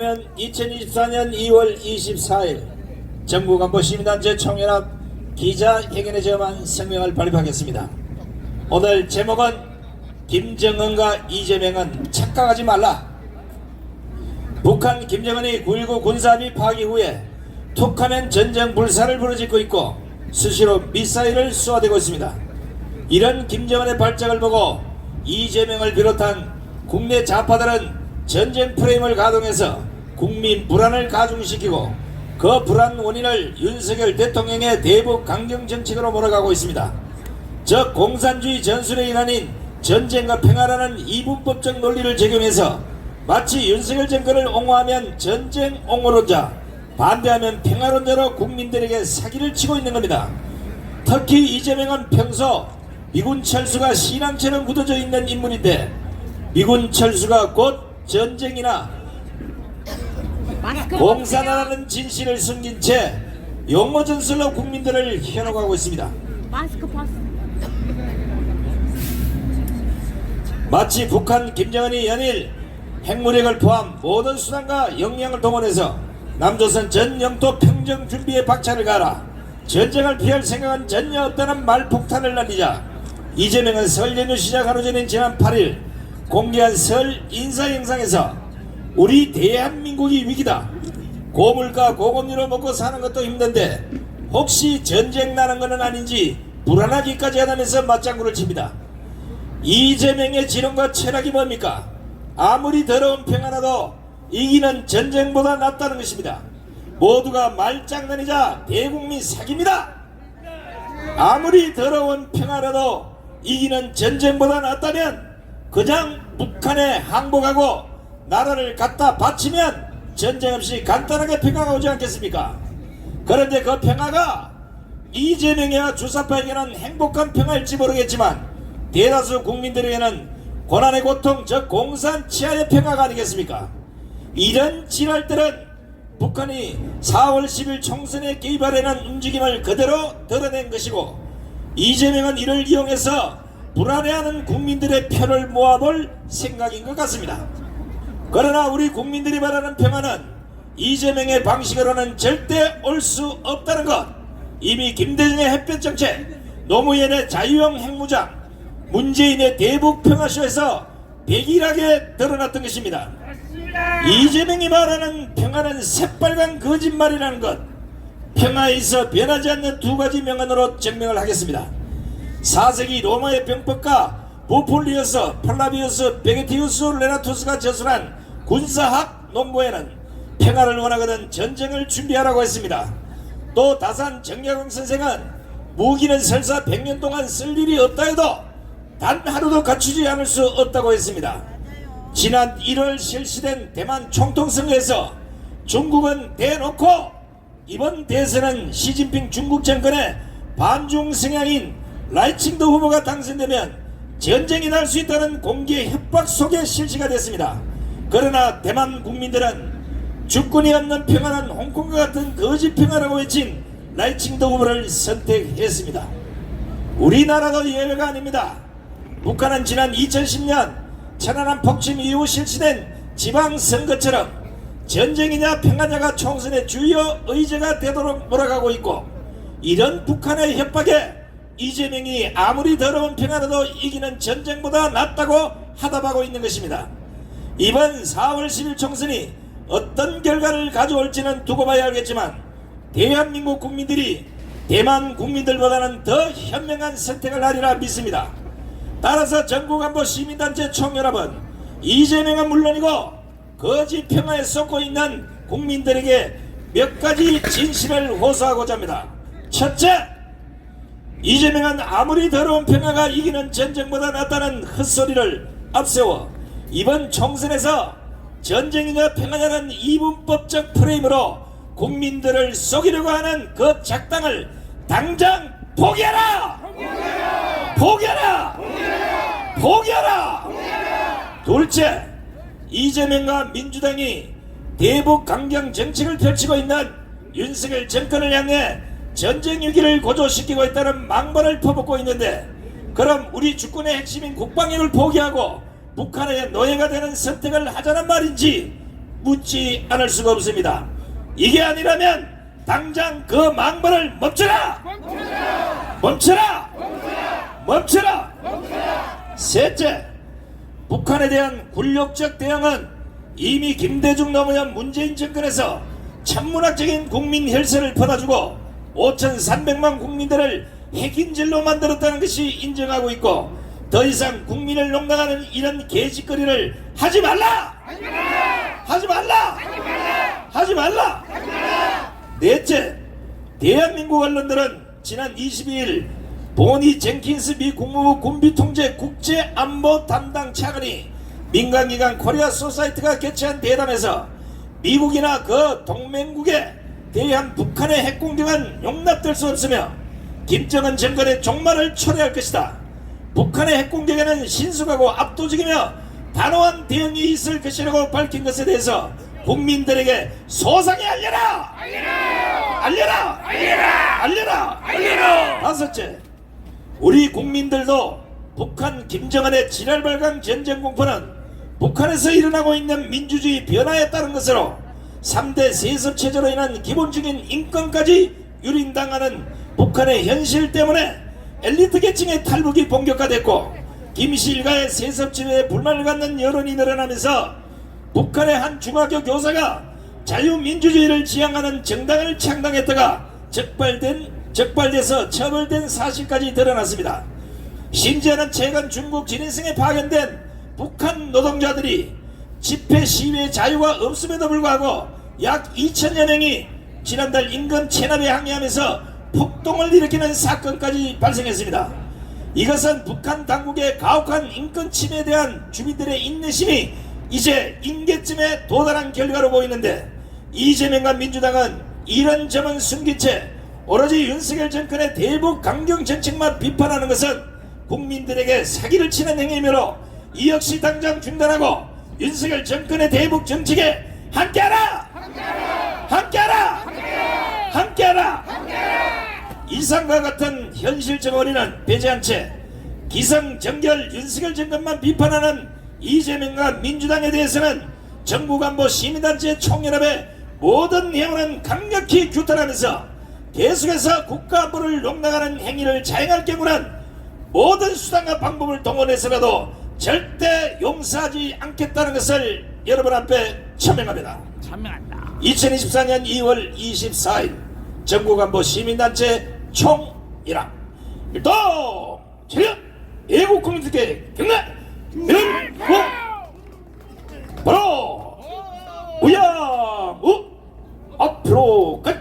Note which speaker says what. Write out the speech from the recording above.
Speaker 1: 2024년 2월 24일 전국안보시민단체 총연합 기자회견에 저만 성명을 발표하겠습니다. 오늘 제목은 김정은과 이재명은 착각하지 말라. 북한 김정은이 9.19 군사합의 파기 후에 툭하면 전쟁 불사를 부르짖고 있고 수시로 미사일을 쏘아대고 있습니다. 이런 김정은의 발작을 보고 이재명을 비롯한 국내 좌파들은 전쟁 프레임을 가동해서 국민 불안을 가중시키고 그 불안 원인을 윤석열 대통령의 대북 강경 정책으로 몰아가고 있습니다. 저 공산주의 전술의 일환인 전쟁과 평화라는 이분법적 논리를 적용해서 마치 윤석열 정권을 옹호하면 전쟁 옹호론자, 반대하면 평화론자로 국민들에게 사기를 치고 있는 겁니다. 특히 이재명은 평소 미군 철수가 신앙처럼 굳어져 있는 인물인데 미군 철수가 곧 전쟁이나 공산화라는 진실을 숨긴 채 용어 전술로 국민들을 현혹하고 있습니다. 마치 북한 김정은이 연일 핵무력을 포함 모든 수단과 역량을 동원해서 남조선 전 영토 평정 준비에 박차를 가라, 전쟁을 피할 생각은 전혀 없다는 말폭탄을 날리자 이재명은 설 연휴 시작 하루 전인 지난 8일 공개한 설 인사 영상에서 우리 대한민국이 위기다, 고물가 고금리로 먹고 사는 것도 힘든데 혹시 전쟁 나는 것은 아닌지 불안하기까지 하다면서 맞장구를 칩니다. 이재명의 지론과 철학이 뭡니까? 아무리 더러운 평화라도 이기는 전쟁보다 낫다는 것입니다. 모두가 말장난이자 대국민 사기입니다. 아무리 더러운 평화라도 이기는 전쟁보다 낫다면 그냥 북한에 항복하고 나라를 갖다 바치면 전쟁 없이 간단하게 평화가 오지 않겠습니까? 그런데 그 평화가 이재명이와 주사파에게는 행복한 평화일지 모르겠지만 대다수 국민들에게는 고난의 고통, 즉 공산 치하의 평화가 아니겠습니까? 이런 지랄들은 북한이 4월 10일 총선에 개입하려는 움직임을 그대로 드러낸 것이고 이재명은 이를 이용해서 불안해하는 국민들의 표를 모아볼 생각인 것 같습니다. 그러나 우리 국민들이 바라는 평화는 이재명의 방식으로는 절대 올 수 없다는 것, 이미 김대중의 햇볕 정책, 노무현의 자유형 핵무장, 문재인의 대북 평화쇼에서 백일하게 드러났던 것입니다. 이재명이 말하는 평화는 새빨간 거짓말이라는 것, 평화에 있어 변하지 않는 두 가지 명언으로 증명을 하겠습니다. 4세기 로마의 병법가 부폴리우스, 팔라비우스, 베게티우스, 레나투스가 저술한 군사학 논보에는 평화를 원하거든 전쟁을 준비하라고 했습니다. 또 다산 정약용 선생은 무기는 설사 100년 동안 쓸 일이 없다 해도 단 하루도 갖추지 않을 수 없다고 했습니다. 지난 1월 실시된 대만 총통선거에서 중국은 대놓고 이번 대선은 시진핑 중국 정권의 반중 성향인 라이칭도 후보가 당선되면 전쟁이 날 수 있다는 공개 협박 속에 실시가 됐습니다. 그러나 대만 국민들은 주권이 없는 평화는 홍콩과 같은 거짓 평화라고 외친 라이칭도 후보를 선택했습니다. 우리나라도 예외가 아닙니다. 북한은 지난 2010년 천안함 폭침 이후 실시된 지방선거처럼 전쟁이냐 평화냐가 총선의 주요 의제가 되도록 몰아가고 있고, 이런 북한의 협박에 이재명이 아무리 더러운 평화라도 이기는 전쟁보다 낫다고 하답하고 있는 것입니다. 이번 4월 10일 총선이 어떤 결과를 가져올지는 두고 봐야 알겠지만 대한민국 국민들이 대만 국민들보다는 더 현명한 선택을 하리라 믿습니다. 따라서 전국안보 시민단체 총연합은 이재명은 물론이고 거짓 평화에 쏟고 있는 국민들에게 몇 가지 진실을 호소하고자 합니다. 첫째, 이재명은 아무리 더러운 평화가 이기는 전쟁보다 낫다는 헛소리를 앞세워 이번 총선에서 전쟁이냐 평화냐는 이분법적 프레임으로 국민들을 속이려고 하는 그 작당을 당장 포기하라! 포기하라! 포기하라! 둘째, 이재명과 민주당이 대북 강경 정책을 펼치고 있는 윤석열 정권을 향해 전쟁 위기를 고조시키고 있다는 망발을 퍼붓고 있는데, 그럼 우리 주권의 핵심인 국방력을 포기하고 북한의 노예가 되는 선택을 하자는 말인지 묻지 않을 수가 없습니다. 이게 아니라면 당장 그 망발을 멈춰라! 멈춰라! 멈춰라! 셋째, 북한에 대한 굴욕적 대응은 이미 김대중 노무현 문재인 정권에서 천문학적인 국민 혈세를 퍼다주고 5,300만 국민들을 핵인질로 만들었다는 것이 인정하고 있고, 더 이상 국민을 농락하는 이런 개짓거리를 하지 말라! 하지 말라! 하지 말라! 넷째, 대한민국 언론들은 지난 22일 보니 젠킨스 미 국무부 군비통제 국제안보 담당 차관이 민간기관 코리아 소사이트가 개최한 대담에서 미국이나 그 동맹국에 대한 북한의 핵공격은 용납될 수 없으며 김정은 정권의 종말을 초래할 것이다. 북한의 핵공격에는 신속하고 압도적이며 단호한 대응이 있을 것이라고 밝힌 것에 대해서 국민들에게 소상히 알려라! 알려라! 알려라! 다섯째, 우리 국민들도 북한 김정은의 지랄발광 전쟁 공포는 북한에서 일어나고 있는 민주주의 변화에 따른 것으로 3대 세습체제로 인한 기본적인 인권까지 유린당하는 북한의 현실 때문에 엘리트 계층의 탈북이 본격화됐고, 김씨 일가의 세습지배에 불만을 갖는 여론이 늘어나면서 북한의 한 중학교 교사가 자유민주주의를 지향하는 정당을 창당했다가 적발돼서 처벌된 사실까지 드러났습니다. 심지어는 최근 중국 진해성에 파견된 북한 노동자들이 집회 시위의 자유가 없음에도 불구하고 약 2천여 명이 지난달 임금 체납에 항의하면서 폭동을 일으키는 사건까지 발생했습니다. 이것은 북한 당국의 가혹한 인권 침해에 대한 주민들의 인내심이 이제 임계점에 도달한 결과로 보이는데, 이재명과 민주당은 이런 점은 숨긴 채 오로지 윤석열 정권의 대북 강경 정책만 비판하는 것은 국민들에게 사기를 치는 행위이므로 이 역시 당장 중단하고 윤석열 정권의 대북 정책에 함께하라! 함께하라! 이상과 같은 현실적 어린은 배제한 채 기성정결 윤석열 정권만 비판하는 이재명과 민주당에 대해서는 정부간부 시민단체 총연합의 모든 내용은 강력히 규탄하면서 계속해서 국가안보를 농락하는 행위를 자행할 경우는 모든 수단과 방법을 동원해서라도 절대 용서하지 않겠다는 것을 여러분 앞에 천명합니다. 2024년 2월 24일 정부간부 시민단체 총연합 일동 체력 애국 국민들께 경례 명고 바로 우양우 앞으로 끝.